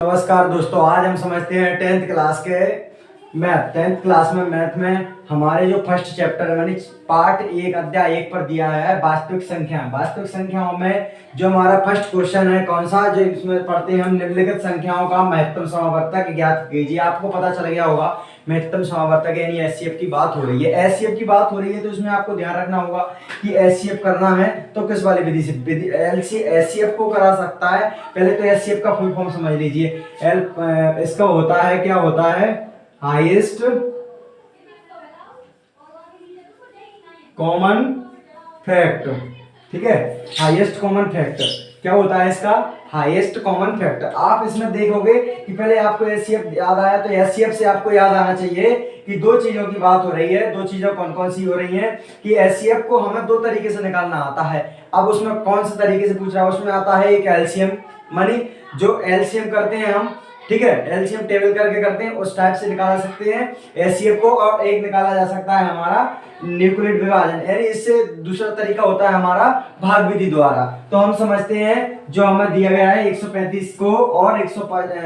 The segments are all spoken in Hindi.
नमस्कार दोस्तों, आज हम समझते हैं 10th क्लास के मैथ। 10th क्लास में मैथ में हमारे जो फर्स्ट चैप्टर है, यानी पार्ट 1 अध्याय 1 पर दिया है वास्तविक संख्या। वास्तविक संख्याओं में जो हमारा फर्स्ट क्वेश्चन है कौन सा, जो इसमें पढ़ते हैं हम, निम्नलिखित संख्याओं का महत्तम समावर्तक ज्ञात कीजिए। आपको पता चल गया होगा महत्तम समावर्तक यानी एचसीएफ की बात हो रही है। एचसीएफ की बात हो रही है तो इसमें आपको ध्यान रखना होगा कि एचसीएफ करना है तो किस वाली विधि से एचसीएफ को करा सकता है। पहले तो एचसीएफ का फुल फॉर्म समझ लीजिए। इसका होता है, क्या होता है, हाईएस्ट कॉमन फैक्टर। ठीक है, हाईएस्ट कॉमन फैक्टर क्या होता है इसका, हाईएस्ट कॉमन फैक्टर। आप इसमें देखोगे कि पहले आपको एचसीएफ याद आया, तो एचसीएफ से आपको याद आना चाहिए कि दो चीजों की बात हो रही है। दो चीजों कौन कौन सी हो रही हैं कि एचसीएफ को हमें दो तरीके से निकालना आता है। अब उसमें कौन से तरीके से पूछ रहा है, उसमें आता है एक एलसीएम, मानी जो एलसीएम करते हैं हम, ठीक है, एलसीएम टेबल करके करते हैं, उस टाइप से निकाल सकते हैं एचसीएफ को। और एक निकाला जा सकता है हमारा न्यूक्लिड विभाजन, यानी इससे दूसरा तरीका होता है हमारा भाग विधि द्वारा। तो हम समझते हैं जो हमें दिया गया है 135 को और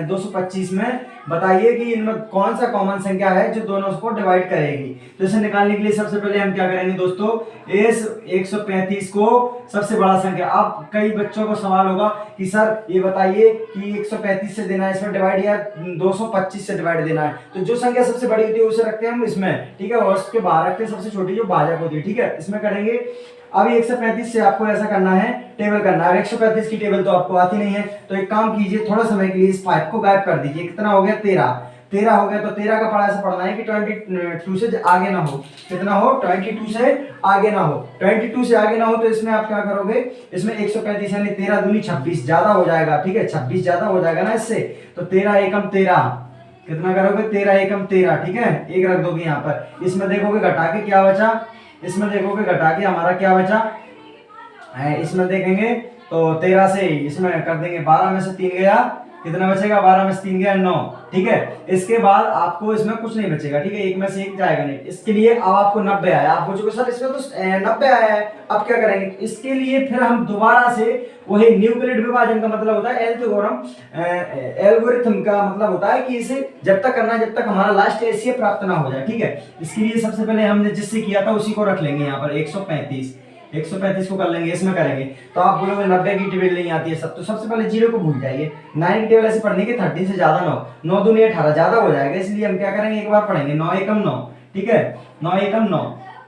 225 में, बताइए कि इनमें कौन सा कॉमन संख्या है जो दोनों को डिवाइड करेगी। तो इसे निकालने के लिए सबसे पहले हम क्या करेंगे दोस्तों, इस 135 को सबसे बड़ा संख्या। अब कई बच्चों को सवाल होगा कि सर ये बताइए कि 135 से देना है इसमें डिवाइड या 225 से डिवाइड देना है। तो जो संख्या सबसे बड़ी होती है उसे रखते हैं हम इसमें, ठीक है, और उसके बाहर रखते हैं सबसे छोटी जो भाजक होती है, ठीक है, इसमें करेंगे। अब 135 से आपको ऐसा करना है, टेबल करना है। 135 की टेबल तो आपको आती नहीं है, तो एक काम कीजिए, थोड़ा समय के लिए इस 5 को गायब कर दीजिए। कितना हो गया, 13 हो गया। तो 13 का पढ़ा ऐसा पढ़ना है कि 22 से आगे ना हो। कितना हो, 22 से आगे ना हो। 22 से आगे ना हो तो इसमें आप क्या करोगे, इसमें 135 यानी 13 दूनी 26 ज्यादा हो जाएगा, ठीक है, 26 ज्यादा हो जाएगा ना इससे। तो 13 एकम 13, कितना करोगे, 13 एकम 13, ठीक है, एक रख दोगे यहाँ पर। इसमें देखोगे घटा के क्या बचा, इसमें देखोगे घटा के हमारा क्या बचा है, इसमें देखेंगे तो 13 से इसमें कर देंगे 12 में से 3 गया, कितना बचेगा, 12 में से 3 गया 9, ठीक है। इसके बाद आपको इसमें कुछ नहीं बचेगा, ठीक है, एक में से एक जाएगा नहीं। इसके लिए अब आपको 90 आया। आप पूछोगे सर इसमें तो 90 आया है, अब क्या करेंगे। इसके लिए फिर हम दोबारा से वही न्यूक्लिड विभाजन का मतलब होता है एल्गोरिथम का मतलब होता है कि इसे जब तक करना है जब तक हमारा लास्ट एचसीएफ प्राप्त ना हो जाए, ठीक है। इसके लिए सबसे पहले हमने जिससे किया था उसी को रख लेंगे यहाँ पर, 135 को कर लेंगे, इसमें करेंगे। तो आप बोलोगे 90 की टेबल नहीं आती है सब, तो सबसे पहले 0 को भूल जाइए। 9 की टेबल ऐसे पढ़ने की 13 से ज्यादा 9 दूनी 18 ज्यादा हो जाएगा, इसलिए हम क्या करेंगे, एक बार पढ़ेंगे 9 एकम 9, ठीक है, 9 एकम 9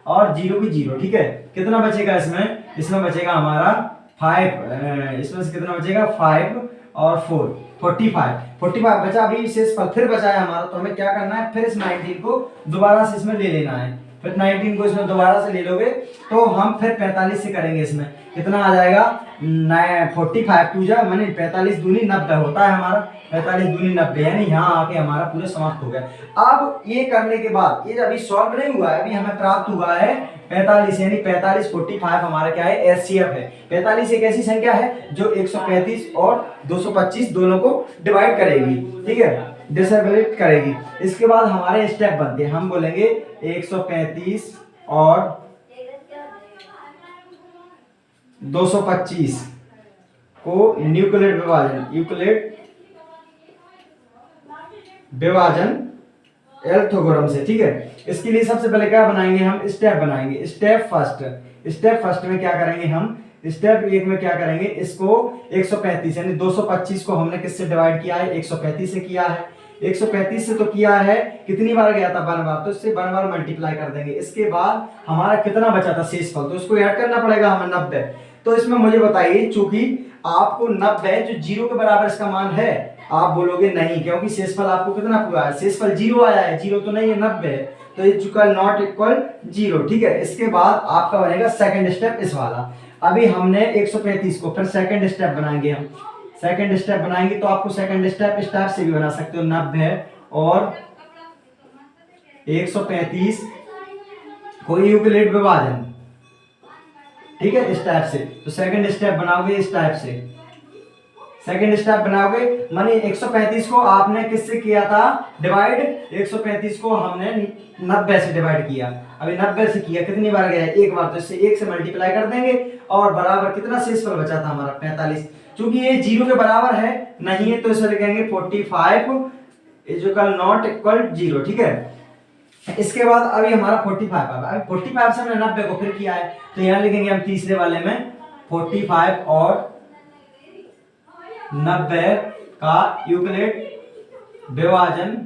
और 0 की 0, ठीक है। कितना बचेगा इसमें बचेगा हमारा 5, इसमें से कितना बचेगा 5 और 4, 45 बचा। अभी शेष पर फिर बचा है हमारा, तो हमें क्या करना है, फिर इस 19 को दोबारा से इसमें ले लेना है। फिर 19 को इसमें दोबारा से ले लोगे तो हम फिर 45 से करेंगे। इसमें कितना आ जाएगा, 45 टू जा माने 45 दूनी 90 होता है हमारा, 45 दूनी 90, यानी यहाँ आके हमारा पूरा समाप्त हो गया। अब ये करने के बाद ये अभी सॉल्व नहीं हुआ है, अभी हमें प्राप्त हुआ है 45, यानी 45 हमारा क्या है, एचसीएफ है। 45 एक ऐसी संख्या है जो 135 और 225 दोनों को डिवाइड करेगी, ठीक है, डिसएबिलिट करेगी। इसके बाद हमारे स्टेप बनते हैं, हम बोलेंगे 135 और 225 को न्यूक्लिड विभाजन एल्गोरिथम से, ठीक है। इसके लिए सबसे पहले क्या बनाएंगे, हम स्टेप बनाएंगे। स्टेप फर्स्ट में क्या करेंगे हम, स्टेप 1 में क्या करेंगे, इसको 135 यानी 225 को हमने किससे डिवाइड किया है, 135 से किया है। 135 से तो किया है, कितनी बार गया था, 1 बार, तो इससे 1 बार मल्टीप्लाई कर देंगे। इसके बाद हमारा कितना बचा था शेषफल, तो इसको ऐड करना पड़ेगा हमें 90। तो इसमें मुझे बताइए, चूंकि आपको 90 जो 0 के बराबर इसका मान है, आप बोलोगे नहीं, क्योंकि शेषफल आपको कितना पूरा है, शेषफल 0 आया है, 0 तो नहीं है, 90 है, तो ये चुका नॉट इक्वल 0, ठीक है। इसके बाद आपका बनेगा सेकंड स्टेप इस वाला। अभी हमने 135 को, फिर सेकंड स्टेप बनाएंगे हम। सेकंड स्टेप बनाएंगे तो आपको सेकंड स्टेप इस टाइप से भी बना सकते हो, 90 और 135 को न्यूक्लिड विभाजन, ठीक है, इस टाइप से। तो सेकंड स्टेप बनाओगे इस टाइप से, सेकंड स्टेप बनाओगे, माने 135 को आपने किससे किया था डिवाइड, 135 को हमने 90 से डिवाइड किया। अभी 90 से किया, कितनी बार गया, एक बार, तो इससे 1 से मल्टीप्लाई कर देंगे और बराबर कितना शेषफल बचा था हमारा 45। चूंकि ये 0 के बराबर है नहीं है तो इसे लिखेंगे 45 इज इक्वल नॉट इक्वल 0, ठीक है। इसके बाद अभी हमारा 45 आ गया। 45 से हमने 90 को फिर किया है तो यहाँ लिखेंगे हम तीसरे वाले में 45 और 90 का यूक्लिड विभाजन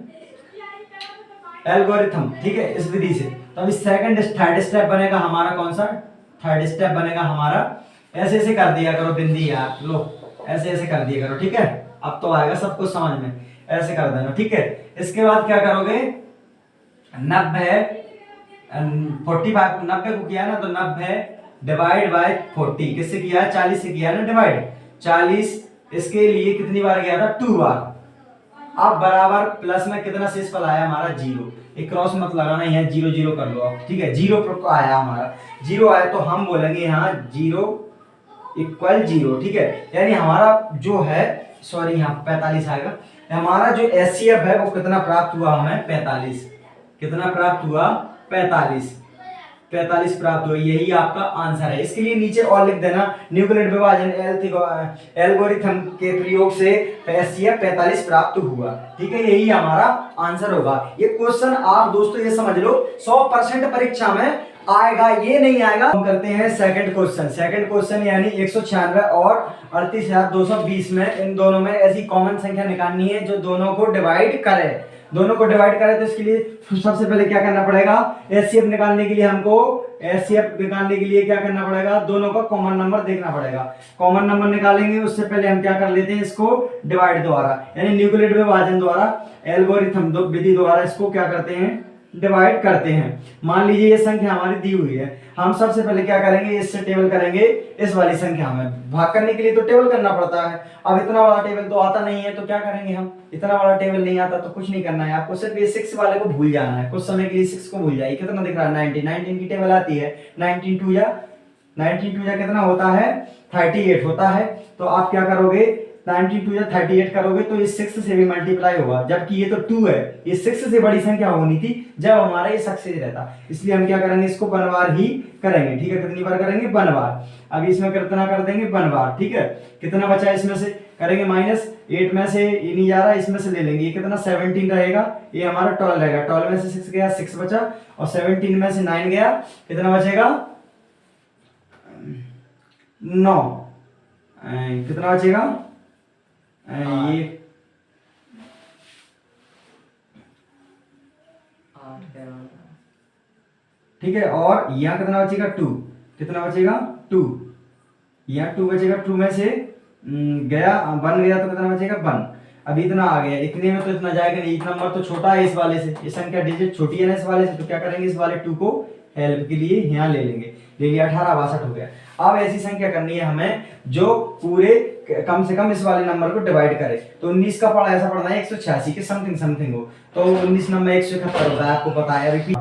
एल्गोरिथम, ठीक है, इस विधि से। तो अभी थर्ड स्टेप बनेगा हमारा कौन सा? थर्ड स्टेप बनेगा हमारा, ऐसे ऐसे कर दिया करो बिंदी यार, लो ऐसे ऐसे कर दिया करो, ठीक है। अब तो आएगा सब कुछ समझ में, ऐसे कर देना, ठीक है। इसके बाद क्या करोगे? 90 45 90 को किया ना तो 90 डिवाइड बाय 40 किससे किया है? 40 से किया ना डिवाइड। 40 इसके लिए कितनी बार गया था? 2 बार। अब बराबर प्लस में कितना शेषफल आया हमारा? 0। एक क्रॉस मत लगाना, यहाँ 0 0 कर लो आप, ठीक है। 0 आया हमारा, 0 आया तो हम बोलेंगे यहाँ 0 इक्वल 0, ठीक है। यानी हमारा जो है, सॉरी यहाँ 45 आएगा। हमारा जो एचसीएफ है वो कितना प्राप्त हुआ हमें? 45। कितना प्राप्त हुआ? 45 प्राप्त हुआ। यही आपका आंसर है। इसके लिए नीचे और लिख देना, न्यूक्लिड विभाजन एल्गोरिथम के प्रयोग से एचसीएफ 45 प्राप्त हुआ, ठीक है। यही हमारा आंसर होगा। ये क्वेश्चन आप दोस्तों ये समझ लो 100% परीक्षा में आएगा, ये नहीं आएगा। हम करते हैं सेकंड क्वेश्चन। सेकंड क्वेश्चन यानी 196 और 38,220 में इन दोनों में ऐसी कॉमन संख्या निकालनी है जो दोनों को डिवाइड करे। दोनों को डिवाइड करें तो इसके लिए सबसे पहले क्या करना पड़ेगा? एचसीएफ निकालने के लिए हमको एचसीएफ निकालने के लिए क्या करना पड़ेगा? दोनों का कॉमन नंबर देखना पड़ेगा। कॉमन नंबर निकालेंगे उससे पहले हम क्या कर लेते हैं? इसको डिवाइड द्वारा यानी न्यूक्लिड विभाजन द्वारा एल्गोरिथम विधि द्वारा इसको क्या करते हैं? डिवाइड करते हैं। मान लीजिए ये संख्या हमारी दी हुई है, हम सबसे पहले क्या करेंगे? इससे टेबल करेंगे इस वाली संख्या में। भाग करने के लिए तो टेबल करना पड़ता है। अब इतना बड़ा टेबल तो आता नहीं है तो क्या करेंगे हम? इतना बड़ा टेबल नहीं आता तो कुछ नहीं करना है आपको, सिर्फ ये 6 वाले को भूल जाना है। कुछ समय के लिए 6 को भूल जाइए। कितना दिख रहा है? 19 की टेबल आती है। 19 2 या कितना होता है? 38 होता है। तो आप क्या करोगे? 92 या 38 करोगे तो ये 6 से भी मल्टीप्लाई होगा, जबकि ये तो 2 है। ये 6 से बड़ी संख्या होनी थी जब हमारा ये सक्सेस रहता, इसलिए हम क्या करेंगे? इसको वन बार ही करेंगे, ठीक है। कितनी बार करेंगे? One bar. अब इसमें कितना कर देंगे? वन बार, ठीक है। कितना बचा इसमें से? करेंगे -8 में से ये नहीं जा रहा, इसमें से ले लेंगे। ये कितना? 17 रहेगा, ये हमारा 12 रहेगा। 12 में से 6 गया, 6 बचा, और 17 में से 9 गया, कितना बचेगा? 9। कितना बचेगा? ये 8, ठीक है। और यहाँ कितना बचेगा? 2। कितना बचेगा? 2। यहाँ 2 बचेगा। 2 में से गया 1 गया तो कितना बचेगा? 1। अब इतना आ गया, इतने में तो इतना जाएगा नहीं, इतना नंबर तो छोटा है इस वाले से, ये संख्या डिजिट छोटी है ना इस वाले से, तो क्या करेंगे? इस वाले 2 को हेल्प के लिए यहाँ ले लेंगे। ले लिया, 18 62 हो गया। अब ऐसी संख्या करनी है हमें जो पूरे कम से कम इस वाले नंबर को डिवाइड करे। तो 19 का पढ़ा ऐसा पढ़ना है 186 के समथिंग हो, तो 19 नंबर 171 होता है, आपको पता है अभी,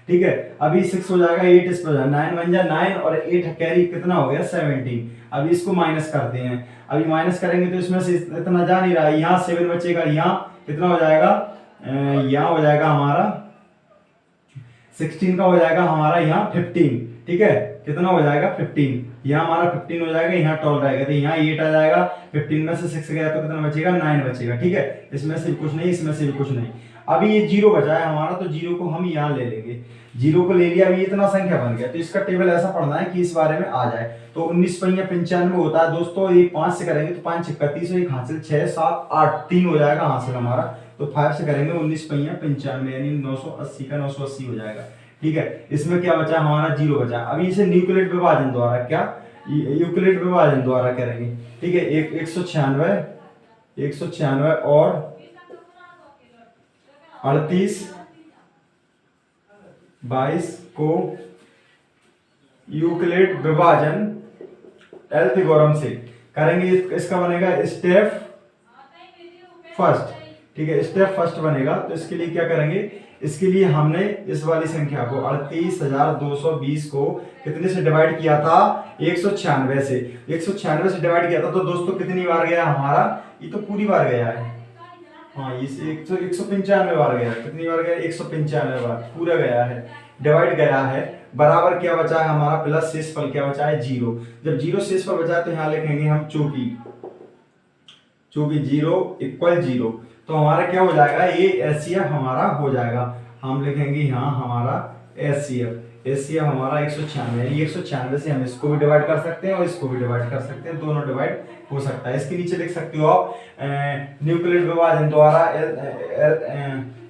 ठीक है। अभी 6 हो जाएगा, 8 इस पर 9 बन जाए 9 और 8 कैरी कितना हो गया? 17। अभी इसको माइनस करते हैं। अभी माइनस करेंगे तो इसमें से इतना जा नहीं रहा, यहाँ 7 बचेगा, यहाँ कितना हो जाएगा? यहाँ हो जाएगा हमारा 16 का हो जाएगा हमारा यहाँ 15, ठीक है। कितना हो जाएगा? 15। यहाँ हमारा 15 हो जाएगा, यहाँ 12 रहेगा, तो यहाँ 8 आ जाएगा। 15 में से 6 गया तो कितना बचेगा? 9 बचेगा, ठीक है। इसमें से कुछ नहीं, इसमें से भी कुछ नहीं। अभी ये 0 बचा है हमारा, तो 0 को हम यहाँ ले लेंगे। 0 को ले लिया, अभी इतना संख्या बन गया, तो इसका टेबल ऐसा पढ़ना है कि इस बारे में आ जाए। तो 19 पंया 95 होता है दोस्तों। ये 5 से करेंगे तो 5 6 31, एक हासिल 6 7 8 3 हो जाएगा हासिल हमारा। तो 5 से करेंगे 19 पंया 95 यानी 980 का 980 हो जाएगा, ठीक है। इसमें क्या बचा? हमारा 0 बचा। अभी इसे न्यूक्लिड विभाजन द्वारा क्या यूक्लिड विभाजन द्वारा करेंगे, ठीक है। 196 और 38 22 को यूक्लिड विभाजन एल्गोरिथम से करेंगे। इसका बनेगा स्टेप फर्स्ट, ठीक है। स्टेप फर्स्ट बनेगा, तो इसके लिए क्या करेंगे? इसके लिए हमने इस वाली संख्या को 38,220 को कितने से डिवाइड किया था? 196 से। 196 से डिवाइड किया था, तो दोस्तों कितनी बार गया हमारा? ये तो पूरी बार गया है, हाँ, ये 195 बार गया। कितनी बार गया? 195 बार पूरा गया है, डिवाइड गया है। बराबर क्या बचा है हमारा? प्लस शेषफल क्या बचा है? 0। जब 0 शेषफल बचा है तो यहाँ लिखेंगे हम चूंकि जो कि 0 = 0, तो हमारा क्या हो जाएगा, ये एचसीएफ हमारा हो जाएगा। हम लिखेंगे यहाँ हमारा एचसीएफ हमारा 196 है। ये 196 से हम इसको भी डिवाइड कर सकते हैं और इसको भी डिवाइड कर सकते हैं, दोनों डिवाइड हो सकता है। इसके नीचे लिख सकते हो आप न्यूक्लियर विभाजन द्वारा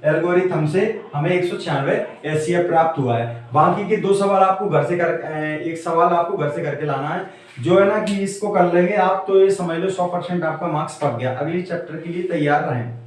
एल्गोरिथम से हमें 196 एचसीएफ प्राप्त हुआ है। बाकी के 2 सवाल आपको घर से एक सवाल आपको घर से करके लाना है, जो है ना कि इसको कर लेंगे आप तो ये समझ लो 100% आपका मार्क्स पक गया। अगली चैप्टर के लिए तैयार रहें।